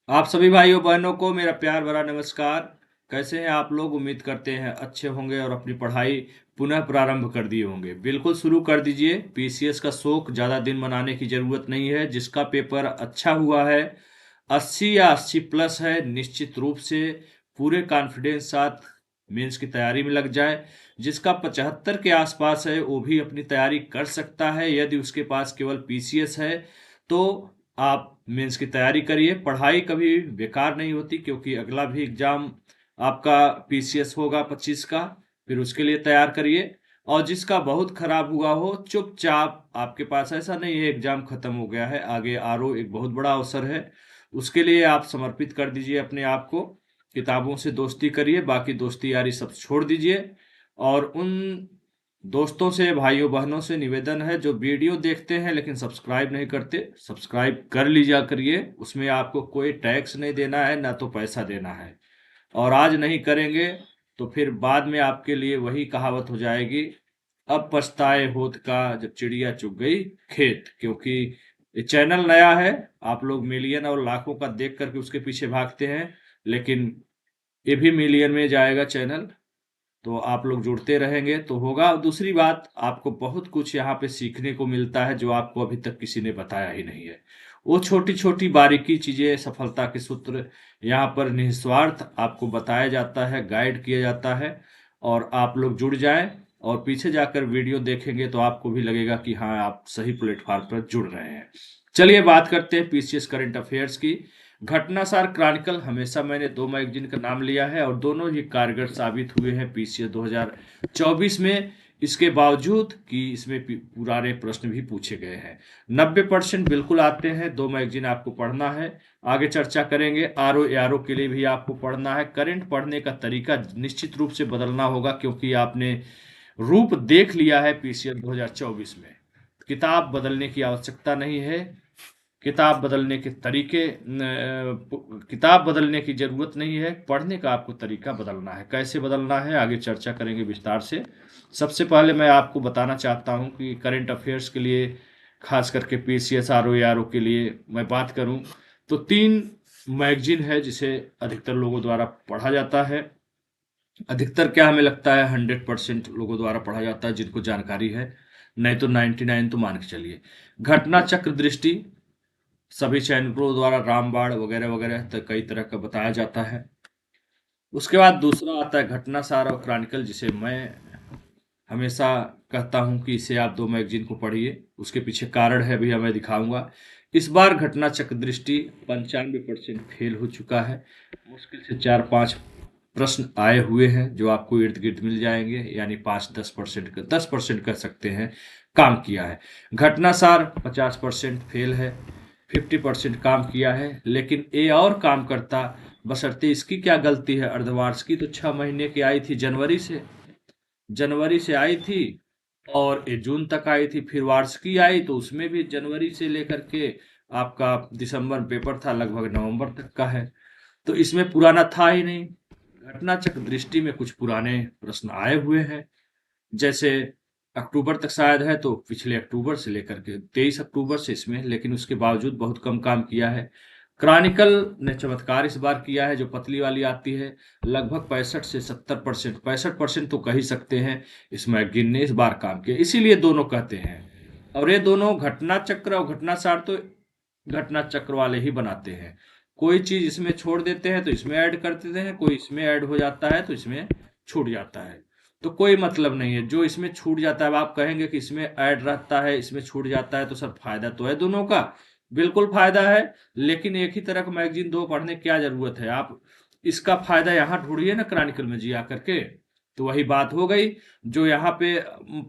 आप सभी भाइयों बहनों को मेरा प्यार भरा नमस्कार। कैसे हैं आप लोग? उम्मीद करते हैं अच्छे होंगे और अपनी पढ़ाई पुनः प्रारंभ कर दिए होंगे। बिल्कुल शुरू कर दीजिए। पीसीएस का शौक ज़्यादा दिन मनाने की ज़रूरत नहीं है। जिसका पेपर अच्छा हुआ है, 80 या 80 प्लस है, निश्चित रूप से पूरे कॉन्फिडेंस साथ मेंस की तैयारी में लग जाए। जिसका 75 के आसपास है वो भी अपनी तैयारी कर सकता है। यदि उसके पास केवल पीसीएस है तो आप मेंस की तैयारी करिए। पढ़ाई कभी बेकार नहीं होती, क्योंकि अगला भी एग्जाम आपका पीसीएस होगा 25 का। फिर उसके लिए तैयार करिए। और जिसका बहुत खराब हुआ हो, चुपचाप, आपके पास ऐसा नहीं है एग्जाम खत्म हो गया है, आगे आरओ एक बहुत बड़ा अवसर है, उसके लिए आप समर्पित कर दीजिए अपने आप को। किताबों से दोस्ती करिए, बाकी दोस्ती यारी सब छोड़ दीजिए। और उन दोस्तों से, भाइयों बहनों से निवेदन है जो वीडियो देखते हैं लेकिन सब्सक्राइब नहीं करते, सब्सक्राइब कर लीजिए करिए। उसमें आपको कोई टैक्स नहीं देना है, ना तो पैसा देना है। और आज नहीं करेंगे तो फिर बाद में आपके लिए वही कहावत हो जाएगी, अब पछताए होत का जब चिड़िया चुग गई खेत। क्योंकि ये चैनल नया है, आप लोग मिलियन और लाखों का देख करके उसके पीछे भागते हैं, लेकिन ये भी मिलियन में जाएगा चैनल। तो आप लोग जुड़ते रहेंगे तो होगा। और दूसरी बात, आपको बहुत कुछ यहाँ पे सीखने को मिलता है जो आपको अभी तक किसी ने बताया ही नहीं है। वो छोटी छोटी बारीकी चीजें, सफलता के सूत्र यहाँ पर निस्वार्थ आपको बताया जाता है, गाइड किया जाता है। और आप लोग जुड़ जाएं और पीछे जाकर वीडियो देखेंगे तो आपको भी लगेगा कि हाँ, आप सही प्लेटफॉर्म पर जुड़ रहे हैं। चलिए बात करते हैं पीसीएस करंट अफेयर्स की। घटनासार क्रॉनिकल, हमेशा मैंने दो मैगजीन का नाम लिया है और दोनों ही कारगर साबित हुए हैं पीसीएस 2024 में। इसके बावजूद कि इसमें पुराने प्रश्न भी पूछे गए हैं, 90% बिल्कुल आते हैं। दो मैगजीन आपको पढ़ना है, आगे चर्चा करेंगे। आरओ एआरओ के लिए भी आपको पढ़ना है। करंट पढ़ने का तरीका निश्चित रूप से बदलना होगा, क्योंकि आपने रूप देख लिया है पीसीएस 2024 में। किताब बदलने की आवश्यकता नहीं है। किताब बदलने के तरीके किताब बदलने की जरूरत नहीं है, पढ़ने का आपको तरीका बदलना है। कैसे बदलना है आगे चर्चा करेंगे विस्तार से। सबसे पहले मैं आपको बताना चाहता हूं कि करंट अफेयर्स के लिए, खास करके पीसीएस आरओ आरओ के लिए मैं बात करूं तो तीन मैगजीन है जिसे अधिकतर लोगों द्वारा पढ़ा जाता है। अधिकतर क्या, हमें लगता है 100% लोगों द्वारा पढ़ा जाता है जिनको जानकारी है, नहीं तो 99 तो मान के चलिए। घटना चक्र दृष्टि, सभी चैनलों द्वारा रामबाण वगैरह वगैरह कई तरह का बताया जाता है। उसके बाद दूसरा आता है घटना सार और क्रॉनिकल, जिसे मैं हमेशा कहता हूं कि इसे आप दो मैगजीन को पढ़िए। उसके पीछे कारण है, अभी मैं दिखाऊंगा। इस बार घटना चक्र दृष्टि 95% फेल हो चुका है। मुश्किल से 4-5 प्रश्न आए हुए हैं जो आपको इर्द गिर्द मिल जाएंगे, यानी 5-10% का, 10% कह सकते हैं काम किया है। घटना सार 50% फेल है, 50% काम किया है। लेकिन ये और काम करता, बशर्ते इसकी क्या गलती है, अर्धवार्षिकी तो 6 महीने की आई थी, जनवरी से आई थी और ये जून तक आई थी। फिर वार्षिकी आई तो उसमें भी जनवरी से लेकर के आपका दिसंबर पेपर था, लगभग नवंबर तक का है। तो इसमें पुराना था ही नहीं। घटना चक्र दृष्टि में कुछ पुराने प्रश्न आए हुए हैं, जैसे अक्टूबर तक शायद है, तो पिछले अक्टूबर से लेकर के 23 अक्टूबर से इसमें, लेकिन उसके बावजूद बहुत कम काम किया है। क्रॉनिकल ने चमत्कार इस बार किया है, जो पतली वाली आती है, लगभग 65 से 70%, 65% तो कह ही सकते हैं, इस मैगजीन ने इस बार काम किया, इसीलिए दोनों कहते हैं। और ये दोनों घटना चक्र और घटना सार तो घटना चक्र वाले ही बनाते हैं। कोई चीज इसमें छोड़ देते हैं तो इसमें ऐड कर देते हैं, कोई इसमें ऐड हो जाता है तो इसमें छूट जाता है। तो कोई मतलब नहीं है। जो इसमें छूट जाता है, अब आप कहेंगे कि इसमें ऐड रहता है इसमें छूट जाता है, तो सर फायदा तो है दोनों का, बिल्कुल फायदा है। लेकिन एक ही तरह का मैगजीन दो पढ़ने की क्या जरूरत है? आप इसका फायदा यहाँ ढूंढिए ना, क्रॉनिकल में जी आकर के। तो वही बात हो गई, जो यहाँ पे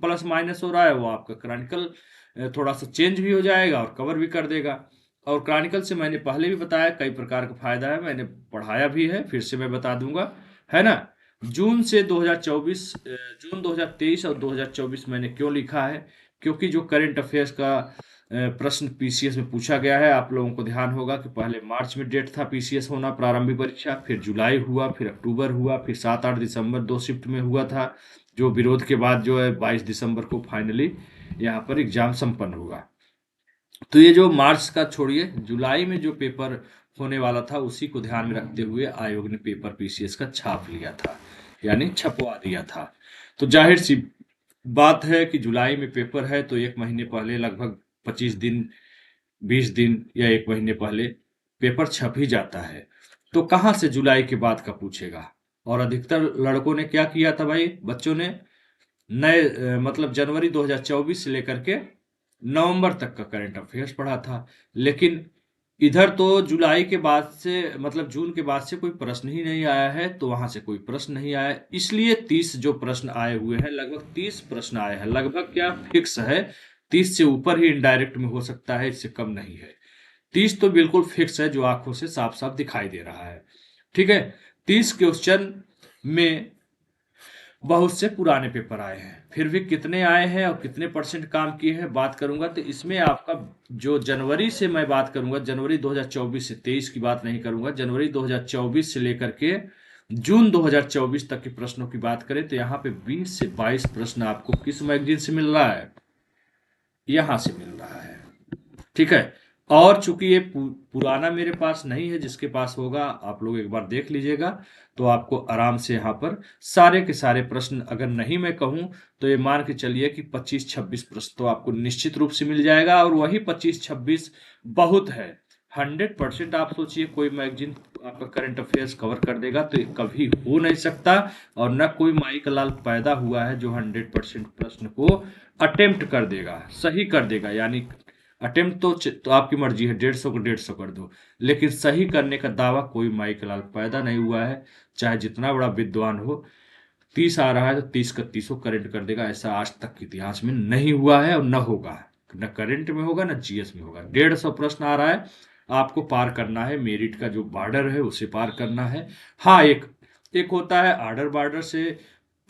प्लस माइनस हो रहा है वो आपका क्रॉनिकल थोड़ा सा चेंज भी हो जाएगा और कवर भी कर देगा। और क्रॉनिकल से मैंने पहले भी बताया कई प्रकार का फायदा है, मैंने पढ़ाया भी है, फिर से मैं बता दूंगा, है ना। जून से 2024, जून 2023 और 2024 मैंने क्यों लिखा है? क्योंकि जो करंट अफेयर्स का प्रश्न पीसीएस में पूछा गया है, आप लोगों को ध्यान होगा कि पहले मार्च में डेट था पीसीएस होना, प्रारंभिक परीक्षा, फिर जुलाई हुआ, फिर अक्टूबर हुआ, फिर 7-8 दिसंबर, दो शिफ्ट में हुआ था, जो विरोध के बाद जो है 22 दिसंबर को फाइनली यहाँ पर एग्जाम संपन्न हुआ। तो ये जो मार्च का छोड़िए, जुलाई में जो पेपर होने वाला था, उसी को ध्यान में रखते हुए आयोग ने पेपर पीसीएस का छाप लिया था, यानी छपवा दिया था। तो जाहिर सी बात है कि जुलाई में पेपर है, तो 1 महीने पहले लगभग 25 दिन, 20 दिन या 1 महीने पहले पेपर छप ही जाता है। तो कहाँ से जुलाई के बाद का पूछेगा? और अधिकतर लड़कों ने क्या किया था भाई, बच्चों ने नए मतलब जनवरी 2024 से लेकर के नवंबर तक का करंट अफेयर्स पढ़ा था। लेकिन इधर तो जुलाई के बाद से मतलब जून के बाद से कोई प्रश्न ही नहीं आया है, तो वहां से कोई प्रश्न नहीं आया, इसलिए 30 जो प्रश्न आए हुए हैं, लगभग 30 प्रश्न आए हैं। लगभग क्या, फिक्स है 30 से ऊपर ही इनडायरेक्ट में हो सकता है, इससे कम नहीं है। 30 तो बिल्कुल फिक्स है, जो आंखों से साफ साफ दिखाई दे रहा है। ठीक है, 30 क्वेश्चन में बहुत से पुराने पेपर आए हैं, फिर भी कितने आए हैं और कितने परसेंट काम किए हैं बात करूंगा। तो इसमें आपका जो जनवरी से मैं बात करूंगा, जनवरी 2024 से, 23 की बात नहीं करूंगा, जनवरी 2024 से लेकर के जून 2024 तक के प्रश्नों की बात करें, तो यहाँ पे 20 से 22 प्रश्न आपको किस मैगजीन से मिल रहा है? यहां से मिल रहा है। ठीक है, और चूंकि ये पुराना मेरे पास नहीं है, जिसके पास होगा आप लोग एक बार देख लीजिएगा, तो आपको आराम से यहाँ पर सारे के सारे प्रश्न, अगर नहीं मैं कहूं तो ये मान के चलिए कि 25-26 प्रश्न तो आपको निश्चित रूप से मिल जाएगा। और वही 25-26 बहुत है। 100% आप सोचिए कोई मैगजीन आपका करंट अफेयर्स कवर कर देगा, तो ये कभी हो नहीं सकता। और न कोई माई का लाल पैदा हुआ है जो 100% प्रश्न को अटेम्प्ट कर देगा, सही कर देगा। यानी अटेम्प्ट तो आपकी मर्जी है, 150 को 150 कर दो, लेकिन सही करने का दावा कोई माई का लाल पैदा नहीं हुआ है, चाहे जितना बड़ा विद्वान हो। 30 आ रहा है तो 30 का 30 करेंट कर देगा, ऐसा आज तक के इतिहास में नहीं हुआ है और न होगा। न करेंट में होगा, न जीएस में होगा। 150 प्रश्न आ रहा है, आपको पार करना है, मेरिट का जो बॉर्डर है उसे पार करना है। हाँ, एक एक होता है आर्डर बॉर्डर से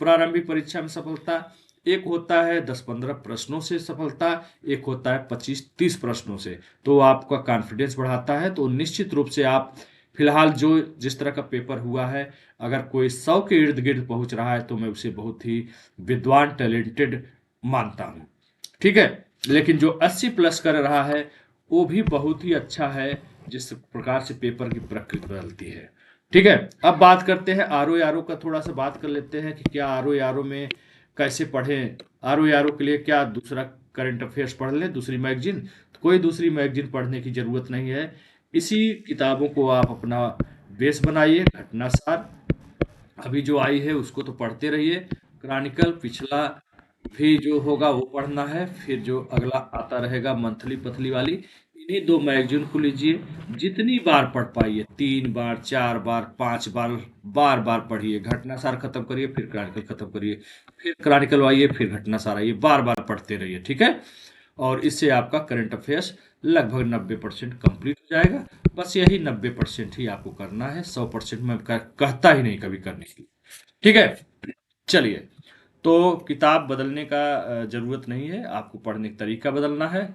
प्रारंभिक परीक्षा में सफलता, एक होता है 10-15 प्रश्नों से सफलता, एक होता है 25-30 प्रश्नों से। तो आपका कॉन्फिडेंस बढ़ाता है। तो निश्चित रूप से आप फिलहाल जो जिस तरह का पेपर हुआ है, अगर कोई 100 के इर्द गिर्द पहुंच रहा है तो मैं उसे बहुत ही विद्वान, टैलेंटेड मानता हूं। ठीक है, लेकिन जो 80 प्लस कर रहा है वो भी बहुत ही अच्छा है, जिस प्रकार से पेपर की प्रकृति बदलती है। ठीक है, अब बात करते हैं आरओ का, थोड़ा सा बात कर लेते हैं कि क्या आरओ में कैसे पढ़ें। आरओ के लिए क्या दूसरा करंट अफेयर्स पढ़ लें, दूसरी मैगजीन? तो कोई दूसरी मैगजीन पढ़ने की जरूरत नहीं है। इसी किताबों को आप अपना बेस बनाइए। घटनासार अभी जो आई है उसको तो पढ़ते रहिए। क्रॉनिकल पिछला भी जो होगा वो पढ़ना है, फिर जो अगला आता रहेगा मंथली पथली वाली, इन्हीं 2 मैगजीन को लीजिए। जितनी बार पढ़ पाइए, 3 बार, 4 बार, 5 बार, बार बार पढ़िए। घटनासार खत्म करिए, फिर क्रॉनिकल खत्म करिए, फिर क्रॉनिकल आइए, फिर घटनासार आइए, बार बार पढ़ते रहिए। ठीक है, और इससे आपका करंट अफेयर्स लगभग 90% कंप्लीट हो जाएगा। बस यही 90% ही आपको करना है, 100% मैं कहता ही नहीं कभी करने की। ठीक है, चलिए। तो किताब बदलने का जरूरत नहीं है, आपको पढ़ने का तरीका बदलना है।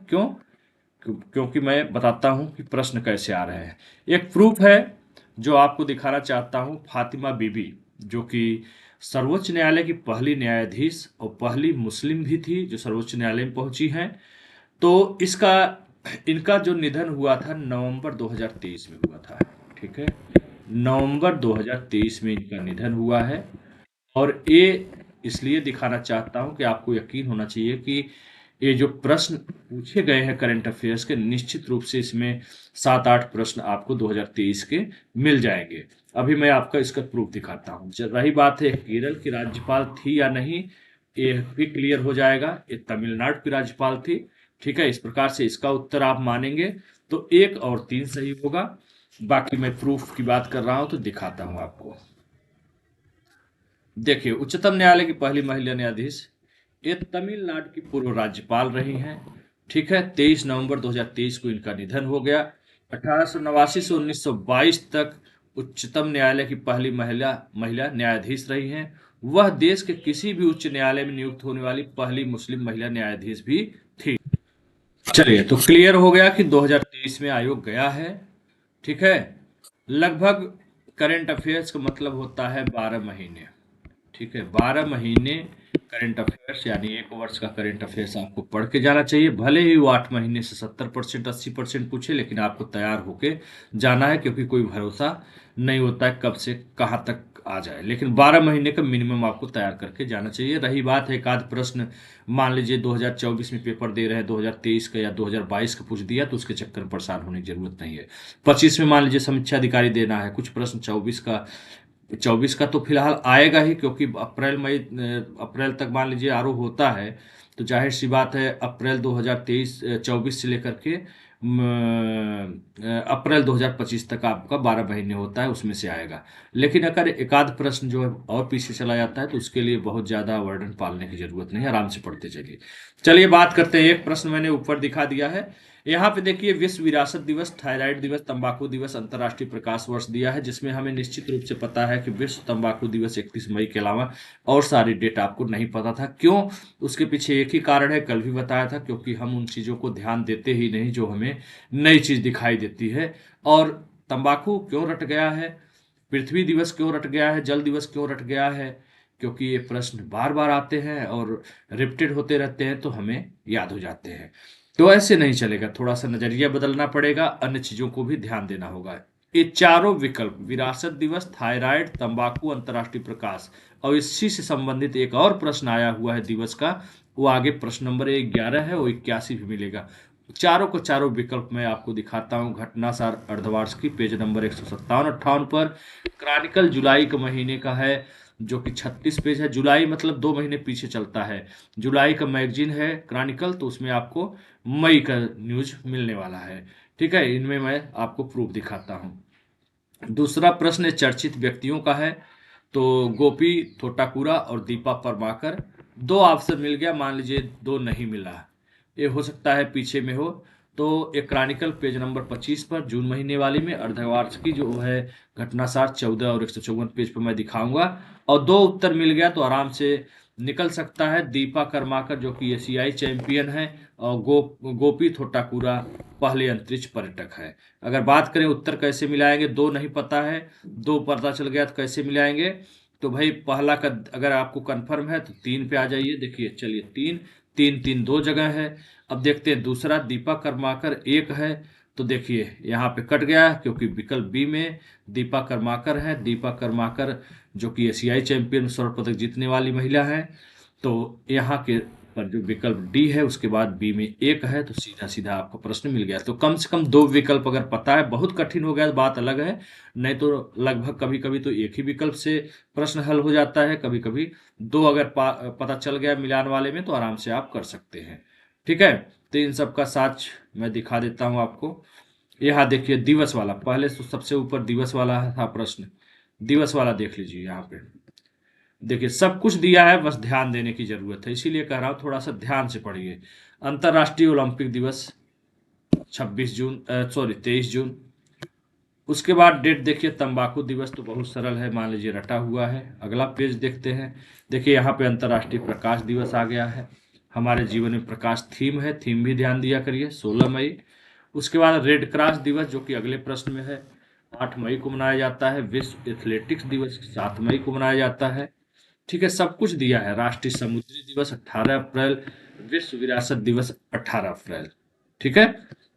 क्योंकि मैं बताता हूं कि प्रश्न कैसे आ रहे हैं। एक प्रूफ है जो आपको दिखाना चाहता हूं, फातिमा बीबी, जो कि सर्वोच्च न्यायालय की पहली न्यायाधीश और पहली मुस्लिम भी थी जो सर्वोच्च न्यायालय में पहुंची हैं। तो इनका जो निधन हुआ था नवंबर 2023 में हुआ था। ठीक है, नवंबर 2023 में इनका निधन हुआ है। और ये इसलिए दिखाना चाहता हूं कि आपको यकीन होना चाहिए कि ये जो प्रश्न पूछे गए हैं करंट अफेयर्स के, निश्चित रूप से इसमें 7-8 प्रश्न आपको 2023 के मिल जाएंगे। अभी मैं आपका इसका प्रूफ दिखाता हूं। रही बात है केरल की राज्यपाल थी या नहीं, ये भी क्लियर हो जाएगा। ये तमिलनाडु की राज्यपाल थी। ठीक है, इस प्रकार से इसका उत्तर आप मानेंगे तो 1 और 3 सही होगा। बाकी मैं प्रूफ की बात कर रहा हूं तो दिखाता हूं आपको। देखिए, उच्चतम न्यायालय की पहली महिला न्यायाधीश ये तमिलनाडु की पूर्व राज्यपाल रही हैं। ठीक है, 23 नवंबर 2023 को इनका निधन हो गया। 1889 से 1922 तक उच्चतम न्यायालय की पहली महिला महिला न्यायाधीश रही हैं। वह देश के किसी भी उच्च न्यायालय में नियुक्त होने वाली पहली मुस्लिम महिला न्यायाधीश भी थी। चलिए, तो क्लियर हो गया कि 2023 में आयोग गया है। ठीक है, लगभग करंट अफेयर्स का मतलब होता है 12 महीने। ठीक है, 12 महीने करंट अफेयर्स यानी एक वर्ष का करंट अफेयर्स आपको पढ़ के जाना चाहिए। भले ही वो 8 महीने से 70% 80% पूछे, लेकिन आपको तैयार होके जाना है, क्योंकि कोई भरोसा नहीं होता है कब से कहाँ तक आ जाए। लेकिन 12 महीने का मिनिमम आपको तैयार करके जाना चाहिए। रही बात है एक आध प्रश्न, मान लीजिए 2024 में पेपर दे रहे हैं, 2023 का या 2022 का पूछ दिया, तो उसके चक्कर में परेशान होने की जरूरत नहीं है। 25 में मान लीजिए समीक्षा अधिकारी देना है, कुछ प्रश्न 24 का तो फिलहाल आएगा ही, क्योंकि अप्रैल तक मान लीजिए आरओ होता है, तो जाहिर सी बात है अप्रैल 2023 24 से लेकर के अप्रैल 2025 तक आपका 12 महीने होता है, उसमें से आएगा। लेकिन अगर एक आध प्रश्न जो है और पीछे चला जाता है, तो उसके लिए बहुत ज़्यादा वर्डन पालने की जरूरत नहीं है, आराम से पढ़ते चलिए। चलिए बात करते हैं, एक प्रश्न मैंने ऊपर दिखा दिया है। यहाँ पे देखिए, विश्व विरासत दिवस, थायराइड दिवस, तंबाकू दिवस, अंतर्राष्ट्रीय प्रकाश वर्ष दिया है, जिसमें हमें निश्चित रूप से पता है कि विश्व तंबाकू दिवस 31 मई के अलावा और सारी डेट आपको नहीं पता था। क्यों? उसके पीछे एक ही कारण है, कल भी बताया था, क्योंकि हम उन चीज़ों को ध्यान देते ही नहीं जो हमें नई चीज़ दिखाई देती है। और तंबाकू क्यों रट गया है, पृथ्वी दिवस क्यों रट गया है, जल दिवस क्यों रट गया है, क्योंकि ये प्रश्न बार बार आते हैं और रिपीटेड होते रहते हैं, तो हमें याद हो जाते हैं। तो ऐसे नहीं चलेगा, थोड़ा सा नजरिया बदलना पड़ेगा, अन्य चीजों को भी ध्यान देना होगा। ये चारों विकल्प, विरासत दिवस, थायराइड, तंबाकू, अंतर्राष्ट्रीय प्रकाश, और इसी से संबंधित एक और प्रश्न आया हुआ है दिवस का, वो आगे प्रश्न नंबर 11 है, वो 81 भी मिलेगा। चारों को चारों विकल्प मैं आपको दिखाता हूँ। घटनासार अर्धवार्षिकी पेज नंबर 157-58 पर। क्रॉनिकल जुलाई के महीने का है, जो कि 36 पेज है। जुलाई मतलब 2 महीने पीछे चलता है। जुलाई का मैगजीन है क्रॉनिकल, तो उसमें आपको मई का न्यूज मिलने वाला है। ठीक है, इनमें मैं आपको प्रूफ दिखाता हूँ। दूसरा प्रश्न चर्चित व्यक्तियों का है, तो गोपी थोटाकुरा और दीपा परमाकर। दो ऑप्शन मिल गया, मान लीजिए दो नहीं मिला, ये हो सकता है पीछे में हो। तो एक क्रॉनिकल पेज नंबर 25 पर जून महीने वाली में, अर्धवार्षिकी जो है घटनासार 14 और 154 पेज पर मैं दिखाऊंगा। और दो उत्तर मिल गया तो आराम से निकल सकता है। दीपा कर्माकर जो कि एशियाई चैंपियन है, और गोपी थोटाकुरा पहले अंतरिक्ष पर्यटक है। अगर बात करें उत्तर कैसे मिलाएंगे, दो नहीं पता है, दो पता चल गया तो कैसे मिलाएंगे, तो भाई पहला का अगर आपको कंफर्म है तो 3 पे आ जाइए। देखिए चलिए, 3 3 3 दो जगह है। अब देखते हैं दूसरा, दीपा कर्माकर 1 है, तो देखिए यहाँ पे कट गया, क्योंकि विकल्प बी में दीपा कर्माकर है। दीपा कर्माकर जो कि एशियाई चैंपियन स्वर्ण पदक जीतने वाली महिला है। तो यहाँ के पर जो विकल्प डी है, उसके बाद बी में 1 है, तो सीधा सीधा आपको प्रश्न मिल गया। तो कम से कम दो विकल्प अगर पता है, बहुत कठिन हो गया तो बात अलग है, नहीं तो लगभग कभी कभी तो एक ही विकल्प से प्रश्न हल हो जाता है, कभी कभी दो अगर पता चल गया मिलान वाले में, तो आराम से आप कर सकते हैं। ठीक है, तो इन सब का साच मैं दिखा देता हूँ आपको। यहाँ देखिए दिवस वाला, पहले तो सबसे ऊपर दिवस वाला था प्रश्न, दिवस वाला देख लीजिए। यहाँ पे देखिए सब कुछ दिया है, बस ध्यान देने की जरूरत है, इसीलिए कह रहा हूँ थोड़ा सा ध्यान से पढ़िए। अंतर्राष्ट्रीय ओलंपिक दिवस 23 जून। उसके बाद डेट देखिए, तंबाकू दिवस तो बहुत सरल है, मान लीजिए रटा हुआ है। अगला पेज देखते हैं। देखिए यहाँ पे अंतर्राष्ट्रीय प्रकाश दिवस आ गया है। हमारे जीवन में प्रकाश थीम है, थीम भी ध्यान दिया करिए, 16 मई। उसके बाद रेड क्रॉस दिवस जो कि अगले प्रश्न में है, 8 मई को मनाया जाता है। विश्व एथलेटिक्स दिवस 7 मई को मनाया जाता है। ठीक है, सब कुछ दिया है। राष्ट्रीय समुद्री दिवस 18 अप्रैल, विश्व विरासत दिवस 18 अप्रैल। ठीक है,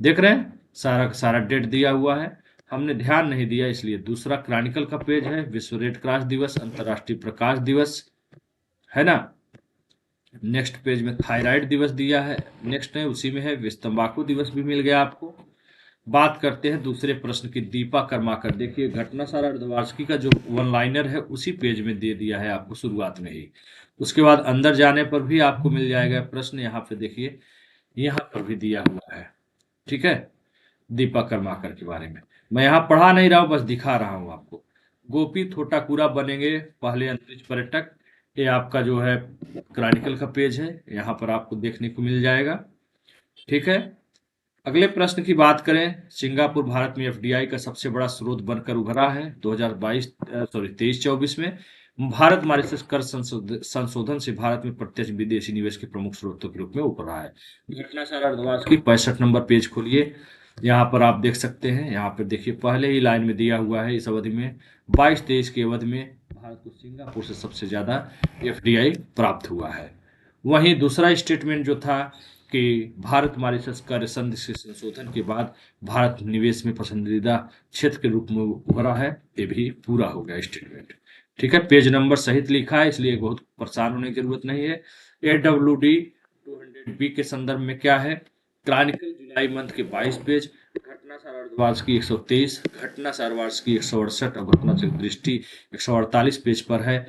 देख रहे हैं सारा का सारा डेट दिया हुआ है, हमने ध्यान नहीं दिया इसलिए। दूसरा क्रॉनिकल का पेज है, विश्व रेड क्रॉस दिवस, अंतर्राष्ट्रीय प्रकाश दिवस, है ना। नेक्स्ट पेज में थायराइड दिवस दिया है, नेक्स्ट है उसी में है विश्व तंबाकू दिवस भी मिल गया आपको। बात करते हैं दूसरे प्रश्न की, दीपा कर्माकर। देखिए घटनासार अर्धवार्षिकी का जो वन लाइनर है उसी पेज में दे दिया है आपको शुरुआत में ही। उसके बाद अंदर जाने पर भी आपको मिल जाएगा प्रश्न, यहाँ पे देखिए यहाँ पर भी दिया हुआ है। ठीक है, दीपा कर्माकर के बारे में मैं यहाँ पढ़ा नहीं रहा हूँ, बस दिखा रहा हूँ आपको। गोपी थोटाकुरा बनेंगे पहले अंतरिक्ष पर्यटक, ये आपका जो है क्रॉनिकल का पेज है, यहाँ पर आपको देखने को मिल जाएगा। ठीक है, अगले प्रश्न की बात करें, सिंगापुर भारत में एफडीआई का सबसे बड़ा स्रोत बनकर उभरा है 23-24 में। भारत मॉरिशस कर संशोधन से भारत में प्रत्यक्ष विदेशी निवेश के प्रमुख स्रोतों के रूप में उभरा है। घटना सारा अर्थवाद की 65 नंबर पेज खोलिए, यहाँ पर आप देख सकते हैं। यहाँ पर देखिए पहले ही लाइन में दिया हुआ है, इस अवधि में 22-23 की अवधि में भारत को सिंगापुर से सबसे ज़्यादा एफडीआई प्राप्त हुआ है। वहीं दूसरा स्टेटमेंट जो था कि भारत मॉरिशस कर संधि से संशोधन के बाद भारत निवेश में पसंदीदा क्षेत्र के रूप में उभरा है, ये भी पूरा हो गया स्टेटमेंट। ठीक है, पेज नंबर सहित लिखा है, इसलिए बहुत परेशान होने की जरूरत नहीं है। AWD 200B के संदर्भ में क्या है? क्रॉनिकल जुलाई मंथ के 22 पेज, घटना सार अर्धवार्ष की 123, घटना सार वार्ष की 168 और घटना चक्र दृष्टि 148 पेज पर है।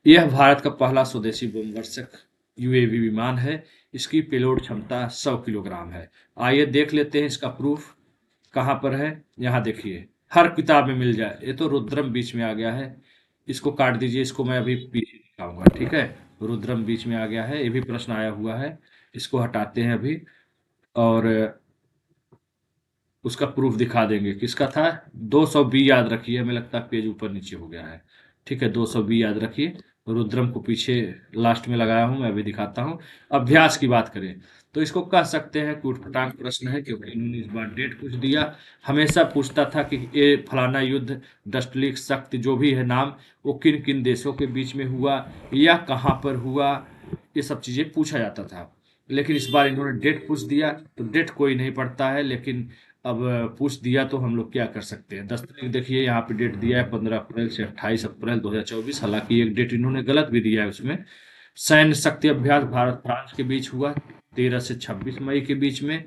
यह भारत का पहला स्वदेशी बमवर्षक यूएवी विमान है। इसकी पेलोड क्षमता 100 किलोग्राम है। आइए देख लेते हैं इसका प्रूफ कहाँ पर है। यहाँ देखिए, हर किताब में मिल जाए। ये तो रुद्रम बीच में आ गया है, इसको काट दीजिए, इसको मैं अभी पीछे दिखाऊंगा। ठीक है, रुद्रम बीच में आ गया है, ये भी प्रश्न आया हुआ है, इसको हटाते हैं अभी और उसका प्रूफ दिखा देंगे। किसका था? 200B याद रखिए, हमें लगता है पेज ऊपर नीचे हो गया है। ठीक है, 200B याद रखिए। रुद्रम को पीछे लास्ट में लगाया हूं, मैं अभी दिखाता हूं। अभ्यास की बात करें तो इसको कह सकते हैं कि उटपटांग प्रश्न है, क्योंकि इन्होंने इस बार डेट पूछ दिया। हमेशा पूछता था कि ये फलाना युद्ध, डस्टलिक, शक्ति, जो भी है नाम, वो किन किन देशों के बीच में हुआ या कहाँ पर हुआ, ये सब चीज़ें पूछा जाता था। लेकिन इस बार इन्होंने डेट पूछ दिया, तो डेट कोई नहीं पढ़ता है, लेकिन अब पूछ दिया तो हम लोग क्या कर सकते हैं। 10 तारीख देखिए, यहाँ पे डेट दिया है 15 अप्रैल से 28 अप्रैल 2024। हालांकि एक डेट इन्होंने गलत भी दिया है उसमें। सैन्य शक्ति अभ्यास भारत फ्रांस के बीच हुआ 13 से 26 मई के बीच में।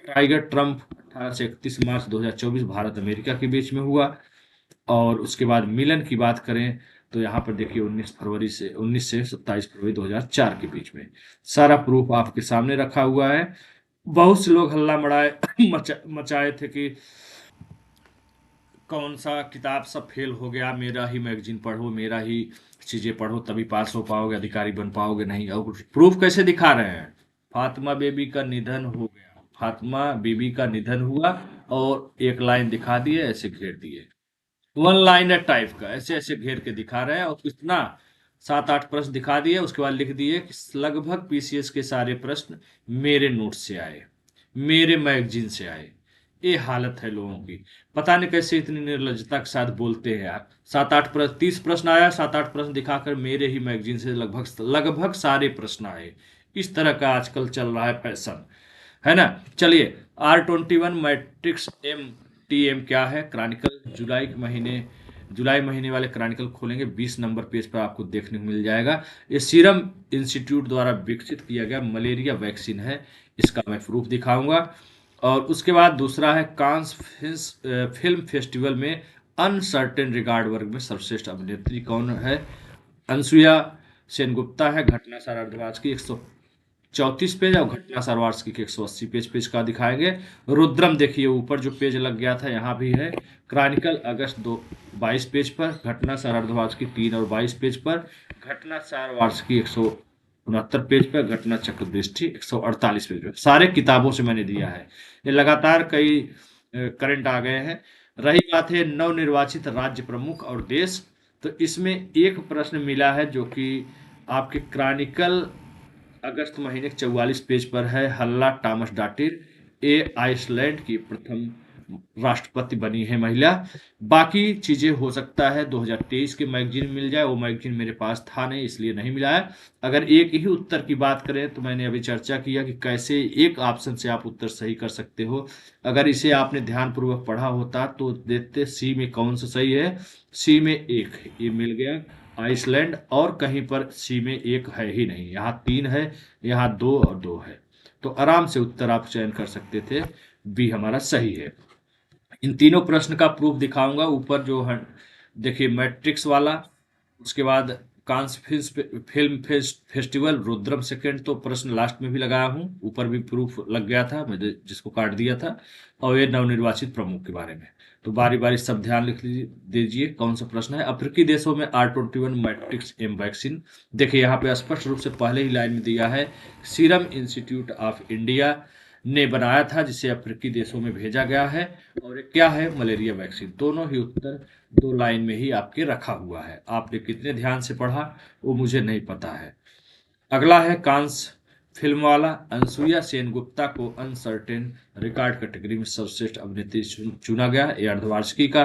टाइगर ट्रंप 18 से 31 मार्च 2024 भारत अमेरिका के बीच में हुआ। और उसके बाद मिलन की बात करें तो यहाँ पर देखिए 19 से 27 फरवरी 2004 के बीच में। सारा प्रूफ आपके सामने रखा हुआ है। बहुत से लोग हल्ला मचाए थे कि कौन सा किताब सब फेल हो गया, मेरा ही मैगजीन पढ़ो, मेरा ही चीज़ें पढ़ो तभी पास हो पाओगे, अधिकारी बन पाओगे। नहीं, और प्रूफ कैसे दिखा रहे हैं? फातिमा बीबी का निधन हो गया, फातिमा बीबी का निधन हुआ और एक लाइन दिखा दिए, ऐसे घेर दिए, वन लाइनर टाइप का ऐसे ऐसे घेर के दिखा रहे हैं। और कितना 7-8 प्रश्न दिखा दिए, उसके बाद लिख दिए कि लगभग पीसीएस के सारे प्रश्न मेरे नोट से आए, मेरे मैगजीन से आए। ये हालत है लोगों की। पता नहीं कैसे इतनी निर्लज्जता के साथ बोलते हैं यार। 7-8 प्रश्न, 30 प्रश्न आया, 7-8 प्रश्न दिखाकर मेरे ही मैगजीन से लगभग लगभग सारे प्रश्न आए। इस तरह का आजकल चल रहा है फैशन, है ना। चलिए, R21 मैट्रिक्स MTM क्या है? क्रॉनिकल जुलाई महीने वाले क्रॉनिकल खोलेंगे, 20 नंबर पेज पर आपको देखने को मिल जाएगा। ये सीरम इंस्टीट्यूट द्वारा विकसित किया गया मलेरिया वैक्सीन है, इसका मैं प्रूफ दिखाऊंगा। और उसके बाद दूसरा है कांस फिल्म फेस्टिवल में अनसर्टेन रिगार्ड वर्ग में सर्वश्रेष्ठ अभिनेत्री कौन है? अनसुया सेनगुप्ता है। घटना सार अर्धवार्ष की 134 पेज और घटना सार वार्षिकी के 180 पेज का दिखाएंगे। रुद्रम देखिए, ऊपर जो पेज लग गया था यहाँ भी है। क्रॉनिकल अगस्त 22 पेज पर, घटना सार अर्धवार्षिकी 3 और 22 पेज पर, घटना सार वार्षिकी 169 पेज पर, घटना चक्र दृष्टि 148 पेज पर। सारे किताबों से मैंने दिया है। ये लगातार कई करंट आ गए हैं। रही बात है नवनिर्वाचित राज्य प्रमुख और देश, तो इसमें एक प्रश्न मिला है जो कि आपके क्रॉनिकल अगस्त महीने के 44 पेज पर है। हल्ला टॉमस डाटिर, ये आइसलैंड की प्रथम राष्ट्रपति बनी है महिला। बाकी चीजें हो सकता है 2023 के मैगजीन मिल जाए, वो मैगजीन मेरे पास था नहीं इसलिए नहीं मिला है। अगर एक ही उत्तर की बात करें तो मैंने अभी चर्चा किया कि कैसे एक ऑप्शन से आप उत्तर सही कर सकते हो। अगर इसे आपने ध्यानपूर्वक पढ़ा होता तो देखते सी में कौन सा सही है। सी में एक है, ये मिल गया आइसलैंड, और कहीं पर सी में एक है ही नहीं। यहाँ 3 है, यहाँ 2 और 2 है, तो आराम से उत्तर आप चयन कर सकते थे। बी हमारा सही है। इन तीनों प्रश्न का प्रूफ दिखाऊंगा। ऊपर जो है देखिए मैट्रिक्स वाला, उसके बाद Cannes film festival, Rudram second, तो प्रश्न लास्ट में भी लगाया हूँ, ऊपर भी प्रूफ लग गया था, मैं जिसको काट दिया था। और ये नवनिर्वाचित प्रमुख के बारे में, तो बारी बारी सब ध्यान लिख दीजिए कौन सा प्रश्न है। अफ्रीकी देशों में R21 मैट्रिक्स एम वैक्सीन, देखिए यहाँ पे स्पष्ट रूप से पहले ही लाइन में दिया है, सीरम इंस्टीट्यूट ऑफ इंडिया ने बनाया था, जिसे अफ्रीकी देशों में भेजा गया है। और ये क्या है? Malaria vaccine. दोनों ही उत्तर 2 लाइन में ही आपके रखा हुआ है। आपने कितने ध्यान से पढ़ा वो मुझे नहीं पता है। अगला है कांस फिल्म वाला, अनसुया सेनगुप्ता को अनसर्टेन रिकॉर्ड कैटेगरी में सर्वश्रेष्ठ अभिनेत्री चुना गया। ये अर्धवार्षिकी का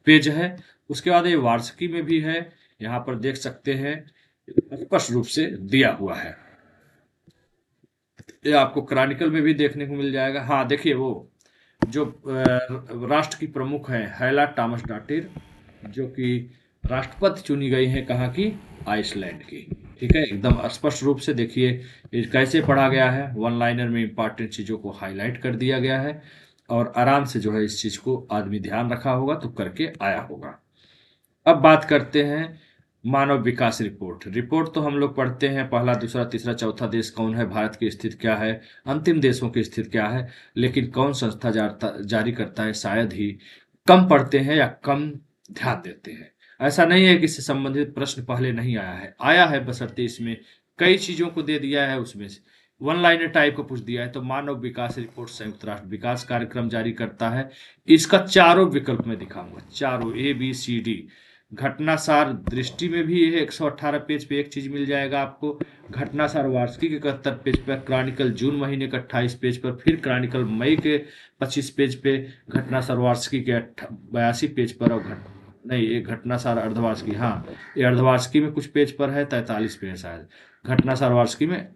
पेज है। उसके बाद ये वार्षिकी में भी है यहाँ पर देख सकते हैं स्पष्ट रूप से दिया हुआ है। ये आपको क्रॉनिकल में भी देखने को मिल जाएगा। हाँ देखिए, वो जो राष्ट्र की प्रमुख है हैला टॉमस डॉटिर, जो कि राष्ट्रपति चुनी गई है कहाँ की, आइसलैंड की। ठीक है, एकदम स्पष्ट रूप से देखिए ये कैसे पढ़ा गया है, वन लाइनर में इंपॉर्टेंट चीज़ों को हाईलाइट कर दिया गया है और आराम से जो है इस चीज़ को आदमी ध्यान रखा होगा तो करके आया होगा। अब बात करते हैं मानव विकास रिपोर्ट। रिपोर्ट तो हम लोग पढ़ते हैं पहला, दूसरा, तीसरा, चौथा देश कौन है, भारत की स्थिति क्या है, अंतिम देशों की स्थिति क्या है, लेकिन कौन संस्था जारी करता है शायद ही कम पढ़ते हैं या कम ध्यान देते हैं। ऐसा नहीं है कि इससे संबंधित प्रश्न पहले नहीं आया है बशर्ते इसमें कई चीज़ों को दे दिया है, उसमें से वन लाइनर टाइप का पूछ दिया है। तो मानव विकास रिपोर्ट संयुक्त राष्ट्र विकास कार्यक्रम जारी करता है। इसका चारों विकल्प में दिखाऊंगा, चारों ABCD। घटनासार दृष्टि में भी ये 118 पेज पे एक चीज मिल जाएगा आपको। घटनासार वार्षिकी के 71 पेज पर, क्रॉनिकल जून महीने के 28 पेज पर, फिर क्रॉनिकल मई के 25 पेज पे, घटनासार वार्षिकी के 82 पेज पर, और नहीं, ये घटनासार अर्धवार्षिकी, हाँ ये अर्धवार्षिकी में कुछ पेज पर है, 43 पे है शायद, घटनासार वार्षिकी में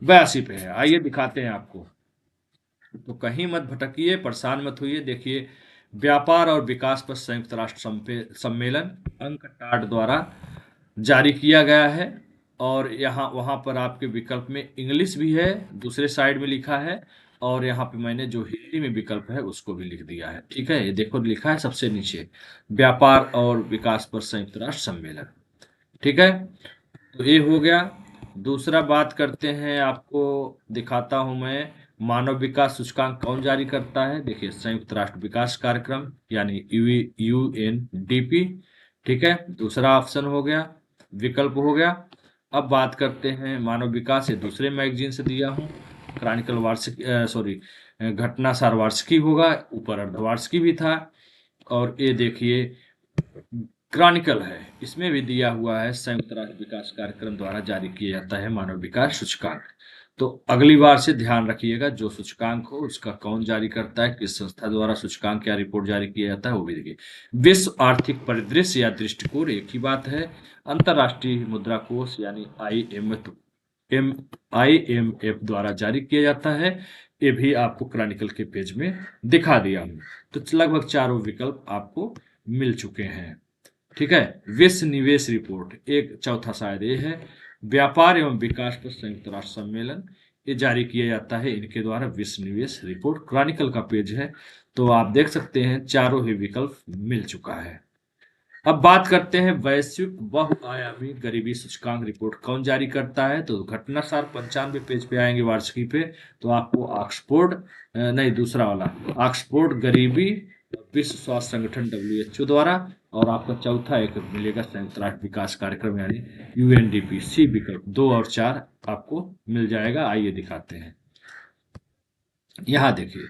82 पे है। आइए दिखाते हैं आपको। तो कहीं मत भटकिए, परेशान मत होइए। देखिए, व्यापार और विकास पर संयुक्त राष्ट्र सम्मेलन अंकटाड द्वारा जारी किया गया है। और यहाँ वहाँ पर आपके विकल्प में इंग्लिश भी है, दूसरे साइड में लिखा है, और यहाँ पे मैंने जो हिंदी में विकल्प है उसको भी लिख दिया है। ठीक है, ये देखो लिखा है सबसे नीचे, व्यापार और विकास पर संयुक्त राष्ट्र सम्मेलन। ठीक है, तो ये हो गया। दूसरा बात करते हैं, आपको दिखाता हूं मैं मानव विकास सूचकांक कौन जारी करता है। देखिए, संयुक्त राष्ट्र विकास कार्यक्रम यानी UNDP। ठीक है, दूसरा ऑप्शन हो गया, विकल्प हो गया। अब बात करते हैं मानव विकास, ये दूसरे मैगजीन से दिया हूँ, क्रॉनिकल वार्षिक सॉरी घटनासार वार्षिकी होगा, ऊपर अर्धवार्षिकी भी था। और ये देखिए क्रॉनिकल है, इसमें भी दिया हुआ है संयुक्त राष्ट्र विकास कार्यक्रम द्वारा जारी किया जाता है मानव विकास सूचकांक। तो अगली बार से ध्यान रखिएगा, जो सूचकांक हो उसका कौन जारी करता है, किस संस्था द्वारा सूचकांक या रिपोर्ट जारी किया जाता है वो भी देखिए। विश्व आर्थिक परिदृश्य या दृष्टिकोण एक ही बात है। अंतरराष्ट्रीय मुद्रा कोष यानी IMF द्वारा जारी किया जाता है। ये भी आपको क्रॉनिकल के पेज में दिखा दिया हूँ। तो लगभग चारों विकल्प आपको मिल चुके हैं। ठीक है, विश्व निवेश रिपोर्ट एक चौथा शायद ये है, व्यापार एवं विकास पर संयुक्त राष्ट्र सम्मेलन, ये जारी किया जाता है इनके द्वारा। विश्व निवेश रिपोर्ट क्रॉनिकल का पेज है। तो आप देख सकते हैं चारों ही विकल्प मिल चुका है। अब बात करते हैं वैश्विक बहुआयामी गरीबी सूचकांक रिपोर्ट कौन जारी करता है। तो घटनासार 95 पेज पे आएंगे वार्षिकी पे, तो आपको ऑक्सफोर्ड नहीं, दूसरा वाला ऑक्सफोर्ड गरीबी विश्व स्वास्थ्य संगठन WHO द्वारा, और आपका चौथा एक मिलेगा संयुक्त राष्ट्र विकास कार्यक्रम यानी UNDP। सी विकल्प 2 और 4 आपको मिल जाएगा। आइए दिखाते हैं, यहाँ देखिए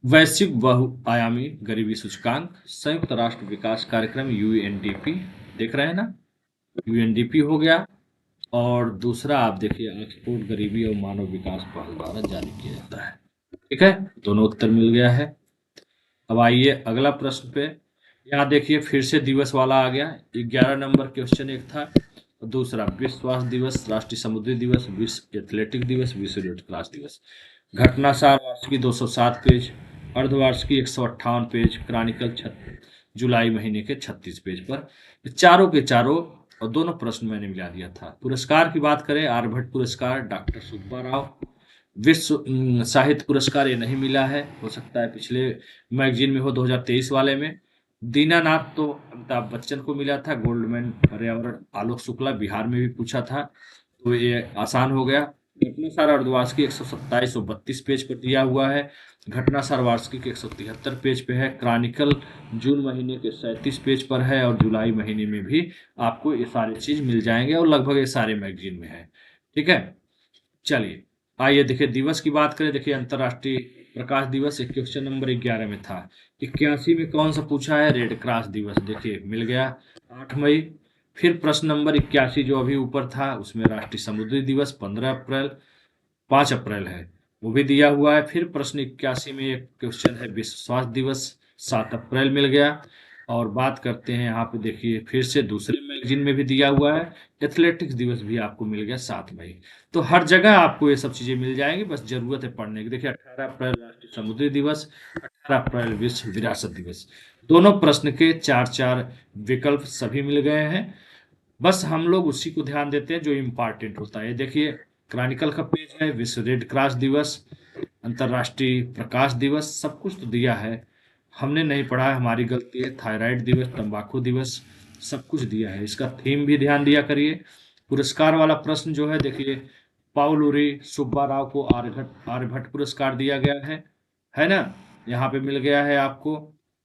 वैश्विक बहुआयामी गरीबी सूचकांक संयुक्त राष्ट्र विकास कार्यक्रम UNDP, देख रहे हैं ना, UNDP हो गया। और दूसरा आप देखिए ऑक्सफोर्ड गरीबी और मानव विकास पहल द्वारा जारी किया जाता है। ठीक है, दोनों उत्तर मिल गया है। अब आइए अगला प्रश्न पे। यहाँ देखिए फिर से दिवस वाला आ गया। 11 नंबर क्वेश्चन एक था, दूसरा विश्व स्वास्थ्य दिवस, राष्ट्रीय समुद्री दिवस, विश्व एथलेटिक दिवस, विश्व रेड क्रॉस दिवस। घटनासार वार्षिकी 207 पेज, अर्धवार्षिकी 158 पेज, क्रॉनिकल जुलाई महीने के 36 पेज पर। चारों के चारों और दोनों प्रश्न मैंने मिला दिया था। पुरस्कार की बात करें, आर्यभट्ट पुरस्कार डॉक्टर सुब्बा राव। विश्व साहित्य पुरस्कार ये नहीं मिला है, हो सकता है पिछले मैगजीन में हो, 2023 वाले में। दीनानाथ तो अमिताभ बच्चन को मिला था, गोल्डमैन पर्यावरण आलोक शुक्ला, बिहार में भी पूछा था, तो ये आसान हो गया। घटनासार अर्धवार्षिकी 127 और 32 पेज पर दिया हुआ है। घटनासार वार्षिकी के 173 पेज पे है। क्रॉनिकल जून महीने के 37 पेज पर है, और जुलाई महीने में भी आपको ये सारी चीज मिल जाएंगे, और लगभग ये सारे मैगजीन में है। ठीक है, चलिए आइए देखिए दिवस की बात करें। देखिए अंतर्राष्ट्रीय प्रकाश दिवस एक क्वेश्चन नंबर 11 में था। 81 में कौन सा पूछा है, रेड क्रॉस दिवस, देखिए मिल गया 8 मई। फिर प्रश्न नंबर 81 जो अभी ऊपर था उसमें राष्ट्रीय समुद्री दिवस 5 अप्रैल है, वो भी दिया हुआ है। फिर प्रश्न 81 में एक क्वेश्चन है विश्व स्वास्थ्य दिवस, 7 अप्रैल मिल गया। और बात करते हैं यहाँ पे, देखिए फिर से दूसरे मैगजीन में भी दिया हुआ है। एथलेटिक्स दिवस भी आपको मिल गया 7 मई। तो हर जगह आपको ये सब चीज़ें मिल जाएंगी, बस ज़रूरत है पढ़ने की। देखिए 18 अप्रैल राष्ट्रीय समुद्री दिवस, 18 अप्रैल विश्व विरासत दिवस। दोनों प्रश्न के 4-4 विकल्प सभी मिल गए हैं। बस हम लोग उसी को ध्यान देते हैं जो इम्पोर्टेंट होता है। देखिए क्रॉनिकल का पेज है, विश्व रेड क्रॉस दिवस, अंतर्राष्ट्रीय प्रकाश दिवस, सब कुछ तो दिया है। हमने नहीं पढ़ा है, हमारी गलती है। थायराइड दिवस, तंबाकू दिवस, सब कुछ दिया है। इसका थीम भी ध्यान दिया करिए। पुरस्कार वाला प्रश्न जो है, देखिए पाउलुरी सुब्बा राव को आर्यभट्ट पुरस्कार दिया गया है ना, यहाँ पे मिल गया है आपको।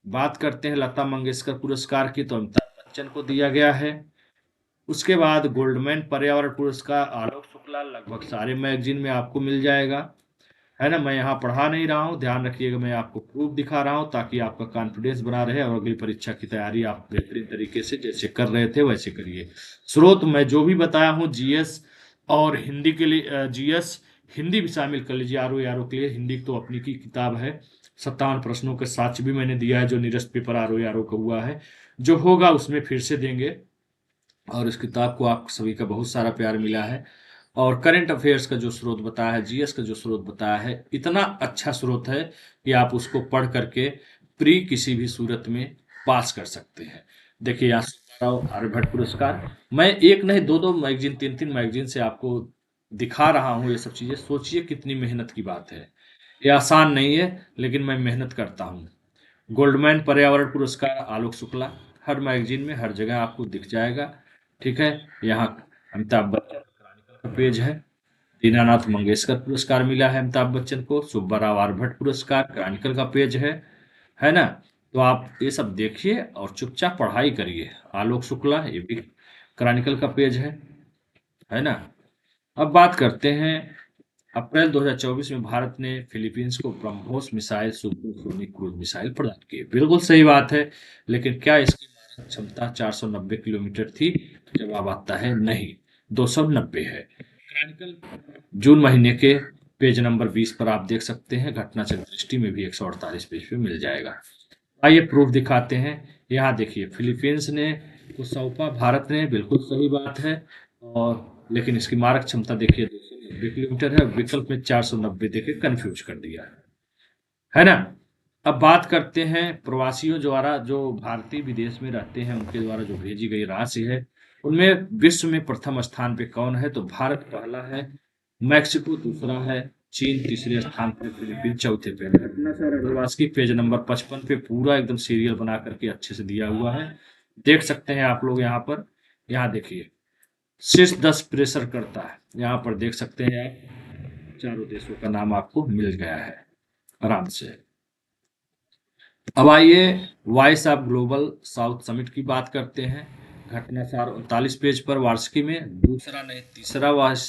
बात करते हैं लता मंगेशकर पुरस्कार की, तो अमिताभ बच्चन को दिया गया है। उसके बाद गोल्डमैन पर्यावरण पुरस्कार आलोक शुक्ला, लगभग सारे मैगजीन में आपको मिल जाएगा, है ना। मैं यहाँ पढ़ा नहीं रहा हूँ, ध्यान रखिएगा, मैं आपको प्रूफ दिखा रहा हूँ ताकि आपका कॉन्फिडेंस बना रहे और अगली परीक्षा की तैयारी आप बेहतरीन तरीके से जैसे कर रहे थे वैसे करिए। स्रोत मैं जो भी बताया हूँ जीएस और हिंदी के लिए, जीएस हिंदी भी शामिल कर लीजिए, आर ओ के लिए। हिंदी तो अपनी की किताब है, 57 प्रश्नों के साक्ष्य भी मैंने दिया है, जो निरस्त पेपर आर ओ का हुआ है। जो होगा उसमें फिर से देंगे। और इस किताब को आप सभी का बहुत सारा प्यार मिला है। और करंट अफेयर्स का जो स्रोत बताया है, जीएस का जो स्रोत बताया है, इतना अच्छा स्रोत है कि आप उसको पढ़ करके प्री किसी भी सूरत में पास कर सकते हैं। देखिए यहाँ सुब्बाराव आर्यभट्ट पुरस्कार, मैं एक नहीं दो दो मैगजीन, तीन तीन मैगजीन से आपको दिखा रहा हूँ ये सब चीज़ें। सोचिए कितनी मेहनत की बात है, ये आसान नहीं है, लेकिन मैं मेहनत करता हूँ। गोल्डमैन पर्यावरण पुरस्कार आलोक शुक्ला, हर मैगजीन में हर जगह आपको दिख जाएगा। ठीक है, यहाँ अमिताभ बच्चन का पेज है। दीनानाथ मंगेशकर पुरस्कार मिला है अमिताभ बच्चन को। सुब्बाराव आर्यभट्ट पुरस्कार क्रॉनिकल का पेज है ना। तो आप ये सब देखिए और चुपचाप पढ़ाई करिए। आलोक शुक्ला ये भी क्रॉनिकल का पेज है ना। अब बात करते हैं, अप्रैल 2024 में भारत ने फिलीपींस को BrahMos missile supersonic cruise missile प्रदान की। बिल्कुल सही बात है, लेकिन क्या इसकी मारक क्षमता 490 किलोमीटर थी? जवाब आता है नहीं, 290 है। क्रॉनिकल जून महीने के पेज नंबर 20 पर आप देख सकते हैं। घटना चक्र दृष्टि में भी 148 पेज पे मिल जाएगा। आइए प्रूफ दिखाते हैं। यहाँ देखिए फिलीपींस ने को सौंपा भारत ने, बिल्कुल सही बात है। और लेकिन इसकी मारक क्षमता देखिए 290 किलोमीटर है, विकल्प में 490 देके कंफ्यूज कर दिया है ना। अब बात करते हैं प्रवासियों द्वारा, जो भारतीय विदेश में रहते हैं उनके द्वारा जो भेजी गई राशि है, उनमें विश्व में प्रथम स्थान पे कौन है? तो भारत पहला है, मैक्सिको दूसरा है, चीन तीसरे स्थान पे, फिलीपींस चौथे पे। घटना सर अग्रवास की पेज नंबर 55 पे पूरा एकदम सीरियल बना करके अच्छे से दिया हुआ है, देख सकते हैं आप लोग यहाँ पर। यहाँ देखिए शीर्ष 10 प्रेशर करता है, यहाँ पर देख सकते हैं आप, चारों देशों का नाम आपको मिल गया है आराम से। अब आइए voice of global south summit की बात करते हैं। घटना 39 पेज पर वार्षिकी में दूसरा नहीं तीसरा वॉइस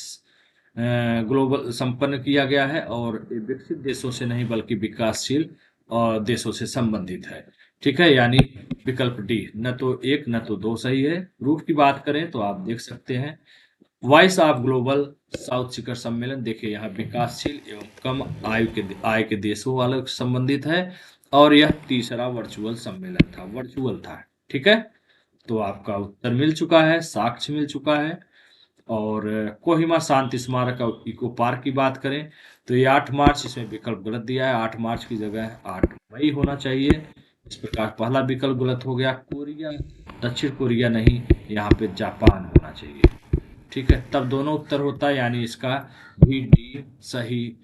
ग्लोबल संपन्न किया गया है, और ये विकसित देशों से नहीं बल्कि विकासशील और देशों से संबंधित है। ठीक है, यानी विकल्प डी, न तो एक न तो दो सही है। रूट की बात करें तो आप देख सकते हैं वॉइस ऑफ ग्लोबल साउथ शिखर सम्मेलन, देखिए यहाँ विकासशील एवं कम आय के देशों वालों से संबंधित है, और यह तीसरा वर्चुअल सम्मेलन था, वर्चुअल था। ठीक है, तो आपका उत्तर मिल चुका है, साक्ष्य मिल चुका है। और कोहिमा शांति स्मारक और इको पार्क की बात करें तो ये 8 मार्च, इसमें विकल्प गलत दिया है, 8 मार्च की जगह 8 मई होना चाहिए। इस प्रकार पहला विकल्प गलत हो गया। कोरिया, दक्षिण कोरिया नहीं, यहाँ पे जापान होना चाहिए। ठीक है, तब दोनों उत्तर होता है, यानी इसका भी डी सही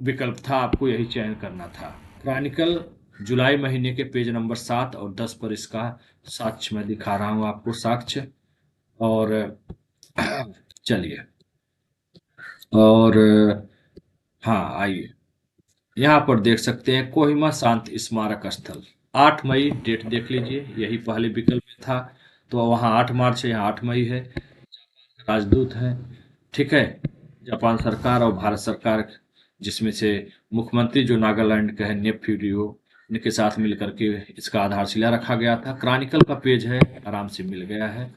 विकल्प था, आपको यही चयन करना था। क्रॉनिकल जुलाई महीने के पेज नंबर 7 और 10 पर इसका साक्ष्य मैं दिखा रहा हूँ आपको, साक्ष्य। और चलिए, और हाँ आइए, यहाँ पर देख सकते हैं कोहिमा शांति स्मारक स्थल, 8 मई डेट देख लीजिए, यही पहले विकल्प में था। तो वहाँ 8 मार्च है, यहाँ 8 मई है। राजदूत है। ठीक है, जापान सरकार और भारत सरकार, जिसमें से मुख्यमंत्री जो नागालैंड का है नेफ्यूरियो, इनके साथ मिलकर के इसका आधारशिला रखा गया था। क्रॉनिकल का पेज है, आराम से मिल गया है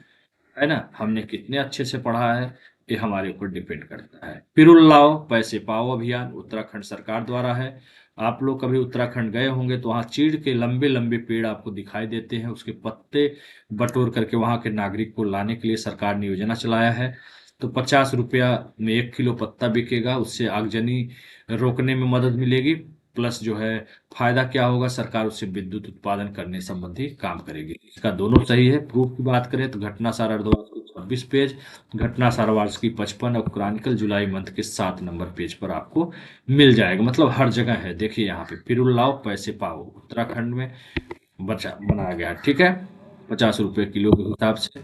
ना। हमने कितने अच्छे से पढ़ा है ये हमारे ऊपर डिपेंड करता है। फिर लाओ पैसे पाओ अभियान उत्तराखंड सरकार द्वारा है, आप लोग कभी उत्तराखंड गए होंगे तो वहाँ चीड़ के लंबे लंबे पेड़ आपको दिखाई देते हैं, उसके पत्ते बटोर करके वहाँ के नागरिक को लाने के लिए सरकार ने योजना चलाया है। तो 50 रुपया में 1 किलो पत्ता बिकेगा, उससे आगजनी रोकने में मदद मिलेगी। प्लस जो है फायदा क्या होगा, सरकार उससे विद्युत उत्पादन करने संबंधी काम करेगी। इसका दोनों सही है। प्रूफ की बात करें तो घटना सारा अरदवास की 26 पेज, घटना सारावार्स की 55 और क्रॉनिकल जुलाई मंथ के 7 नंबर पेज पर आपको मिल जाएगा। मतलब हर जगह है। देखिए यहाँ पे पिरुल लाओ पैसे पाओ, उत्तराखंड में बचा बनाया गया है, ठीक है, 50 रुपये किलो के हिसाब से।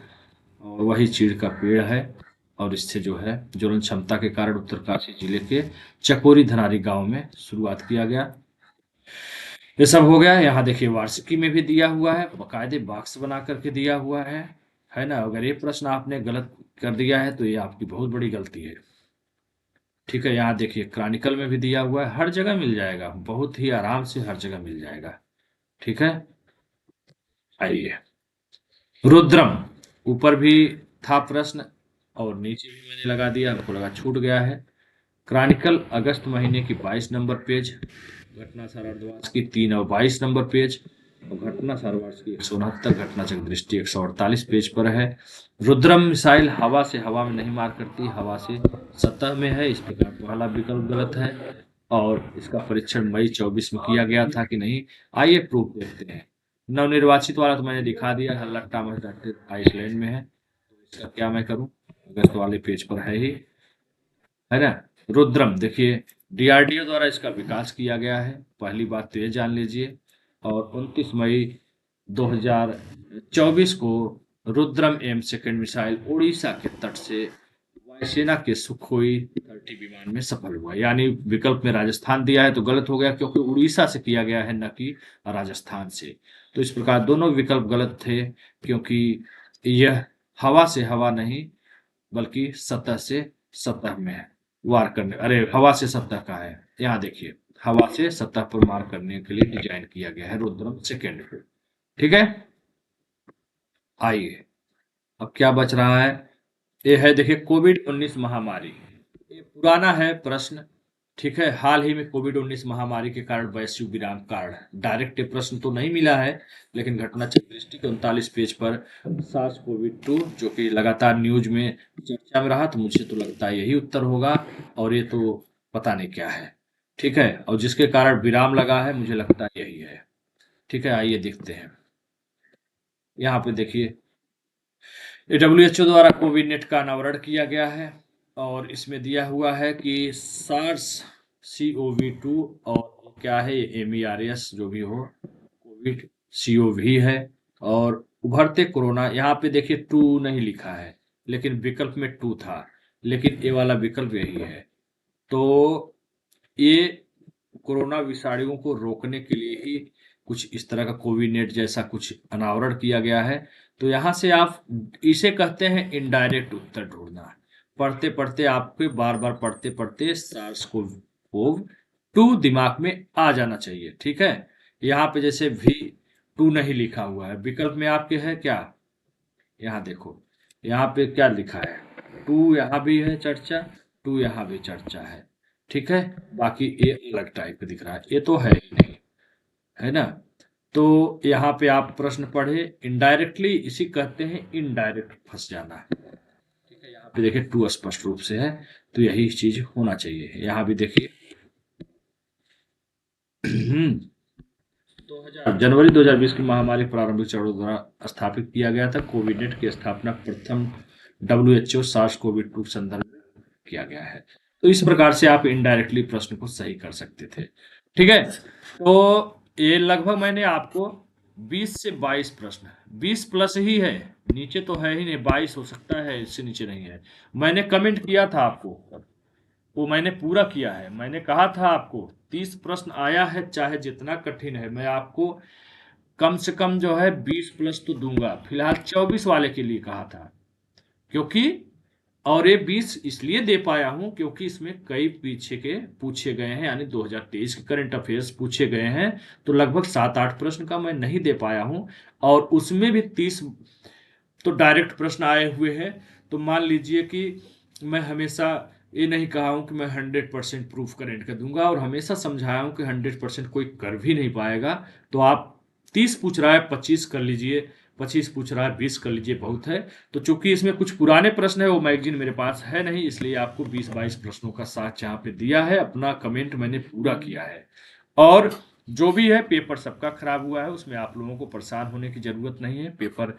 और वही चीड़ का पेड़ है, और इससे जो है ज्वलन क्षमता के कारण उत्तरकाशी जिले के चकोरी धनारी गांव में शुरुआत किया गया। ये सब हो गया। यहाँ देखिए वार्षिकी में भी दिया हुआ है, बकायदे बॉक्स बना करके दिया हुआ है ना। अगर ये प्रश्न आपने गलत कर दिया है तो ये आपकी बहुत बड़ी गलती है, ठीक है। यहाँ देखिए क्रॉनिकल में भी दिया हुआ है, हर जगह मिल जाएगा, बहुत ही आराम से हर जगह मिल जाएगा, ठीक है। आइए, रुद्रम ऊपर भी था प्रश्न और नीचे भी मैंने लगा दिया, हमको लगा छूट गया है। क्रॉनिकल अगस्त महीने की 22 नंबर पेज, घटना सारावार्ष की 3 और 22 नंबर पेज, और घटना सारावार्ष की 169, घटना चक्र दृष्टि 148 पेज पर है। रुद्रम मिसाइल हवा से हवा में नहीं मार करती, हवा से सतह में है, इस प्रकार पहला विकल्प गलत है। और इसका परीक्षण मई 24 में किया गया था कि नहीं, आइए प्रूफ देखते हैं। नवनिर्वाचित वाला तो मैंने दिखा दिया, लट्टा मस्टर आइसलैंड में है, तो इसका क्या मैं करूं, अगस्त वाले पेज पर है ही, है ना। रुद्रम देखिए डीआरडीओ द्वारा इसका विकास किया गया है, पहली बात तो ये जान लीजिए। और 29 मई 2024 को Rudram M second missile Odisha के तट से वायुसेना के सुखोई 30 विमान में सफल हुआ। यानी विकल्प में राजस्थान दिया है तो गलत हो गया, क्योंकि उड़ीसा से किया गया है, न कि राजस्थान से। तो इस प्रकार दोनों विकल्प गलत थे, क्योंकि यह हवा से हवा नहीं बल्कि सतह से सतह में वार करने, अरे हवा से सतह का है। यहाँ देखिए हवा से सतह पर मार करने के लिए डिजाइन किया गया है रुद्रम सेकेंड, ठीक है। आइए अब क्या बच रहा है, ये है देखिए कोविड-19 महामारी। ये पुराना है प्रश्न, ठीक है। हाल ही में कोविड-19 महामारी के कारण वैश्विक विराम कारण डायरेक्ट ये प्रश्न तो नहीं मिला है, लेकिन घटना चक्र दृष्टि के 39 पेज पर सार्स कोविड 2 जो कि लगातार न्यूज में चर्चा में रहा, तो मुझे तो लगता है यही उत्तर होगा। और ये तो पता नहीं क्या है, ठीक है। और जिसके कारण विराम लगा है, मुझे लगता है यही है, ठीक है। आइए देखते हैं। यहाँ पे देखिए WHO द्वारा कोविड नेट का अनावरण किया गया है, और इसमें दिया हुआ है कि सार्स CoV-2 और क्या है ये MERS जो भी हो, कोविड CoV है, और उभरते कोरोना। यहाँ पे देखिए 2 नहीं लिखा है, लेकिन विकल्प में 2 था, लेकिन ये वाला विकल्प यही है। तो ये कोरोना विषाणुओं को रोकने के लिए ही कुछ इस तरह का कोविड नेट जैसा कुछ अनावरण किया गया है। तो यहाँ से आप इसे कहते हैं इनडायरेक्ट उत्तर ढूंढना। पढ़ते पढ़ते आपके बार बार पढ़ते पढ़ते सार्स कोव 2 दिमाग में आ जाना चाहिए, ठीक है। यहाँ पे जैसे V2 नहीं लिखा हुआ है, विकल्प में आपके है क्या, यहाँ देखो यहाँ पे क्या लिखा है, 2 यहाँ भी है चर्चा, 2 यहाँ भी चर्चा है, ठीक है। बाकी ये अलग टाइप का दिख रहा है, ये तो है ही नहीं, है ना। तो यहाँ पे आप प्रश्न पढ़े, इनडायरेक्टली इसी कहते हैं इनडायरेक्ट फंस जाना, ठीक है। यहाँ पे देखिए 2 स्पष्ट रूप से है, तो यही चीज होना चाहिए। यहाँ भी देखिए जनवरी 2020 की महामारी प्रारंभिक चरणों द्वारा स्थापित किया गया था। कोविडेट की स्थापना प्रथम WHO सार्स कोविड 2 संदर्भ में किया गया है। तो इस प्रकार से आप इनडायरेक्टली प्रश्न को सही कर सकते थे, ठीक है। तो ये लगभग मैंने आपको 20 से 22 प्रश्न, 20 प्लस ही है, नीचे तो है ही नहीं, 22 हो सकता है, इससे नीचे नहीं है। मैंने कमेंट किया था आपको, वो मैंने पूरा किया है। मैंने कहा था आपको 30 प्रश्न आया है, चाहे जितना कठिन है, मैं आपको कम से कम जो है 20 प्लस तो दूंगा। फिलहाल 24 वाले के लिए कहा था, क्योंकि और ये 20 इसलिए दे पाया हूं क्योंकि इसमें कई पीछे के पूछे गए हैं, यानी 2023 के करंट अफेयर्स पूछे गए हैं। तो लगभग 7-8 प्रश्न का मैं नहीं दे पाया हूं, और उसमें भी 30 तो डायरेक्ट प्रश्न आए हुए हैं। तो मान लीजिए कि मैं हमेशा ये नहीं कहा हूं कि मैं 100% प्रूफ करेंट कर दूंगा, और हमेशा समझाया हूं कि 100% कोई कर भी नहीं पाएगा। तो आप 30 पूछ रहा है 25 कर लीजिए, 25 पूछ रहा है 20 कर लीजिए, बहुत है। तो चूंकि इसमें कुछ पुराने प्रश्न है, वो मैगजीन मेरे पास है नहीं, इसलिए आपको 20-22 प्रश्नों का साथ यहाँ पे दिया है। अपना कमेंट मैंने पूरा किया है। और जो भी है, पेपर सबका खराब हुआ है, उसमें आप लोगों को परेशान होने की जरूरत नहीं है। पेपर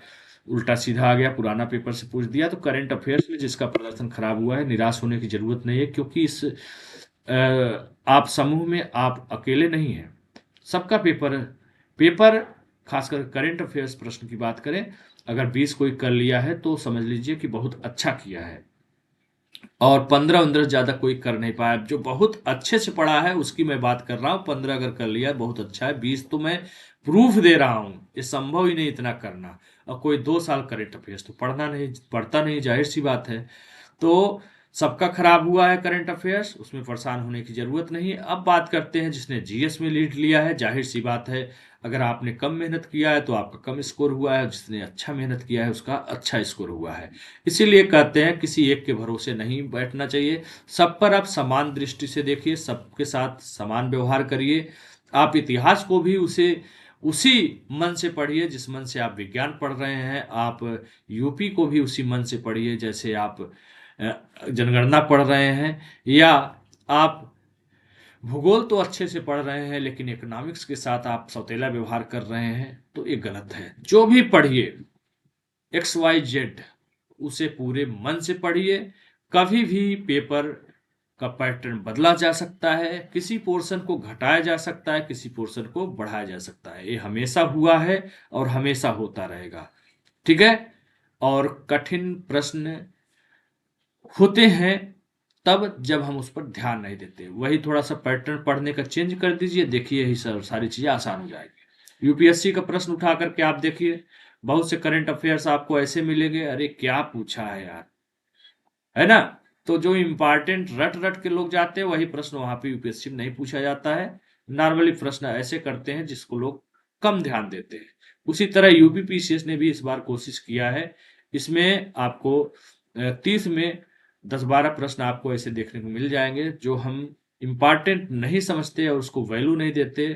उल्टा सीधा आ गया, पुराना पेपर से पूछ दिया। तो करंट अफेयर्स में जिसका प्रदर्शन खराब हुआ है, निराश होने की जरूरत नहीं है, क्योंकि इस आप समूह में आप अकेले नहीं हैं। सबका पेपर पेपर खासकर करंट अफेयर्स प्रश्न की बात करें, अगर 20 कोई कर लिया है तो समझ लीजिए कि बहुत अच्छा किया है। और 15-15 ज्यादा कोई कर नहीं पाया। जो बहुत अच्छे से पढ़ा है उसकी मैं बात कर रहा हूँ। 15 अगर कर लिया बहुत अच्छा है, 20 तो मैं प्रूफ दे रहा हूँ, ये संभव ही नहीं इतना करना। और कोई 2 साल करंट अफेयर्स तो पढ़ता नहीं, जाहिर सी बात है। तो सबका खराब हुआ है करंट अफेयर्स, उसमें परेशान होने की जरूरत नहीं है। अब बात करते हैं जिसने जीएस में लीड लिया है। जाहिर सी बात है, अगर आपने कम मेहनत किया है तो आपका कम स्कोर हुआ है, जिसने अच्छा मेहनत किया है उसका अच्छा स्कोर हुआ है। इसीलिए कहते हैं किसी एक के भरोसे नहीं बैठना चाहिए। सब पर आप समान दृष्टि से देखिए, सबके साथ समान व्यवहार करिए। आप इतिहास को भी उसी मन से पढ़िए जिस मन से आप विज्ञान पढ़ रहे हैं। आप यूपी को भी उसी मन से पढ़िए जैसे आप जनगणना पढ़ रहे हैं। या आप भूगोल तो अच्छे से पढ़ रहे हैं, लेकिन इकोनॉमिक्स के साथ आप सौतेला व्यवहार कर रहे हैं, तो ये गलत है। जो भी पढ़िए XYZ, उसे पूरे मन से पढ़िए। कभी भी पेपर का पैटर्न बदला जा सकता है, किसी पोर्शन को घटाया जा सकता है, किसी पोर्शन को बढ़ाया जा सकता है। ये हमेशा हुआ है और हमेशा होता रहेगा। ठीक है। और कठिन प्रश्न होते हैं तब जब हम उस पर ध्यान नहीं देते। वही थोड़ा सा पैटर्न पढ़ने का चेंज कर दीजिए, देखिए यही सारी चीजें आसान हो जाएगी। यूपीएससी का प्रश्न उठा करके आप देखिए, बहुत से करंट अफेयर्स आपको ऐसे मिलेंगे, अरे क्या पूछा है यार, है ना। तो जो इम्पोर्टेंट रट रट के लोग जाते हैं, वही प्रश्न वहां पे यूपीएससी में नहीं पूछा जाता है। नॉर्मली प्रश्न ऐसे करते हैं जिसको लोग कम ध्यान देते हैं। उसी तरह यूपी पीसीएस ने भी इस बार कोशिश किया है। इसमें आपको 30 में 10-12 प्रश्न आपको ऐसे देखने को मिल जाएंगे जो हम इम्पोर्टेंट नहीं समझते और उसको वैल्यू नहीं देते,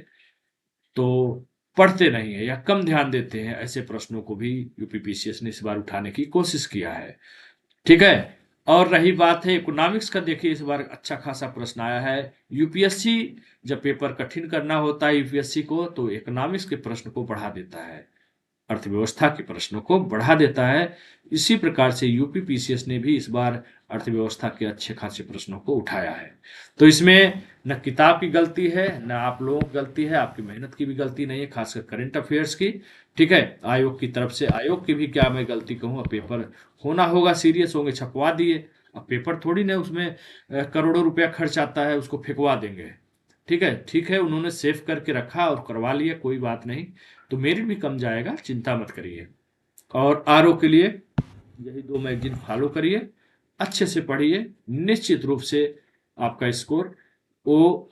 तो पढ़ते नहीं है या कम ध्यान देते हैं। ऐसे प्रश्नों को भी यूपी पीसीएस ने इस बार उठाने की कोशिश किया है। ठीक है। और रही बात है इकोनॉमिक्स का, देखिए इस बार अच्छा खासा प्रश्न आया है। यूपीएससी जब पेपर कठिन करना होता है यूपीएससी को, तो इकोनॉमिक्स के प्रश्न को बढ़ा देता है, अर्थव्यवस्था के प्रश्नों को बढ़ा देता है। इसी प्रकार से यूपी पीसीएस ने भी इस बार अर्थव्यवस्था के अच्छे खासे प्रश्नों को उठाया है। तो इसमें न किताब की गलती है, न आप लोगों की गलती है, आपकी मेहनत की भी गलती नहीं है, खासकर करंट अफेयर्स की। ठीक है। आयोग की तरफ से, आयोग की भी क्या मैं गलती कहूँ, अब पेपर होना होगा, सीरियस होंगे, छपवा दिए। अब पेपर थोड़ी ना उसमें करोड़ों रुपया खर्च आता है उसको फेंकवा देंगे। ठीक है, ठीक है, उन्होंने सेव करके रखा और करवा लिया, कोई बात नहीं। तो मेरिट भी कम जाएगा, चिंता मत करिए। और आरओ के लिए यही 2 मैगजीन फॉलो करिए, अच्छे से पढ़िए, निश्चित रूप से आपका स्कोर वो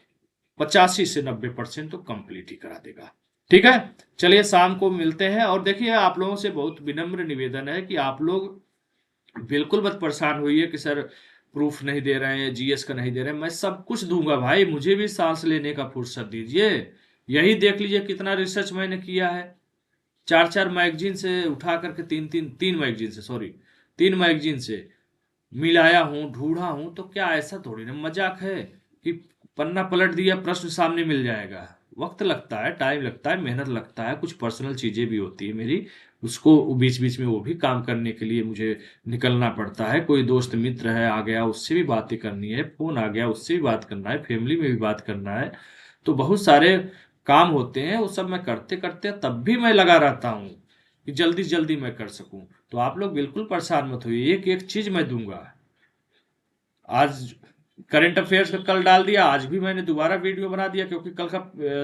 85 से 90% तो कंप्लीट ही करा देगा। ठीक है। चलिए शाम को मिलते हैं। और देखिए आप लोगों से बहुत विनम्र निवेदन है कि आप लोग बिल्कुल मत परेशान होइए कि सर प्रूफ नहीं दे रहे हैं, जीएस का नहीं दे रहे हैं। मैं सब कुछ दूंगा भाई, मुझे भी सांस लेने का फुर्सत दीजिए। यही देख लीजिए कितना रिसर्च मैंने किया है। 4-4 मैगजीन से उठा करके, 3 मैगजीन से, सॉरी 3 मैगजीन से मिलाया हूं, ढूंढा हूं। तो क्या ऐसा थोड़ी ना मजाक है कि पन्ना पलट दिया प्रश्न सामने मिल जाएगा। वक्त लगता है, टाइम लगता है, मेहनत लगता है, कुछ पर्सनल चीजें भी होती है मेरी, उसको बीच बीच में वो भी काम करने के लिए मुझे निकलना पड़ता है। कोई दोस्त मित्र है आ गया, उससे भी बातें करनी है, फोन आ गया उससे भी बात करना है, फैमिली में भी बात करना है। तो बहुत सारे काम होते हैं, वो सब मैं करते करते तब भी मैं लगा रहता हूँ कि जल्दी जल्दी मैं कर सकूं। तो आप लोग बिल्कुल परेशान मत होइए, एक एक चीज मैं दूंगा। आज करंट अफेयर्स का कल डाल दिया, आज भी मैंने दोबारा वीडियो बना दिया, क्योंकि कल का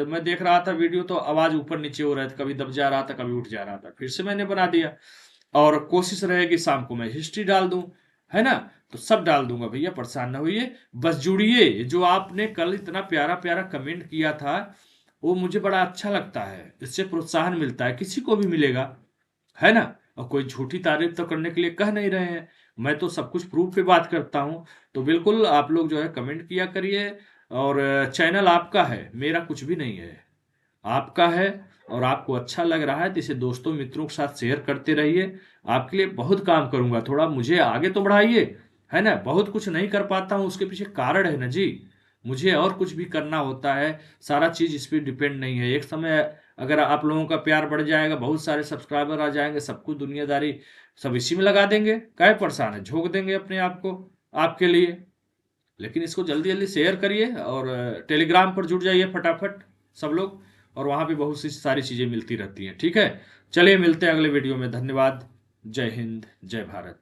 मैं देख रहा था वीडियो तो आवाज ऊपर नीचे हो रहा था, कभी दब जा रहा था, कभी उठ जा रहा था, फिर से मैंने बना दिया। और कोशिश रहेगी शाम को मैं हिस्ट्री डाल दूं, है ना। तो सब डाल दूंगा भैया, परेशान ना होइए, बस जुड़िए। जो आपने कल इतना प्यारा प्यारा कमेंट किया था, वो मुझे बड़ा अच्छा लगता है, इससे प्रोत्साहन मिलता है, किसी को भी मिलेगा, है ना। और कोई झूठी तारीफ तो करने के लिए कह नहीं रहे हैं। मैं तो सब कुछ प्रूफ पे बात करता हूँ। तो बिल्कुल आप लोग जो है कमेंट किया करिए। और चैनल आपका है, मेरा कुछ भी नहीं है, आपका है। और आपको अच्छा लग रहा है तो इसे दोस्तों मित्रों के साथ शेयर करते रहिए। आपके लिए बहुत काम करूंगा, थोड़ा मुझे आगे तो बढ़ाइए, है ना। बहुत कुछ नहीं कर पाता हूँ, उसके पीछे कारण है ना जी। मुझे और कुछ भी करना होता है, सारा चीज इस पे डिपेंड नहीं है। एक समय अगर आप लोगों का प्यार बढ़ जाएगा, बहुत सारे सब्सक्राइबर आ जाएंगे, सब कुछ दुनियादारी सब इसी में लगा देंगे, काहे परेशान है, झोंक देंगे अपने आप को आपके लिए। लेकिन इसको जल्दी जल्दी शेयर करिए और टेलीग्राम पर जुड़ जाइए फटाफट सब लोग। और वहाँ पे बहुत सी सारी चीज़ें मिलती रहती हैं, ठीक है। चलिए मिलते हैं अगले वीडियो में। धन्यवाद। जय हिंद, जय भारत।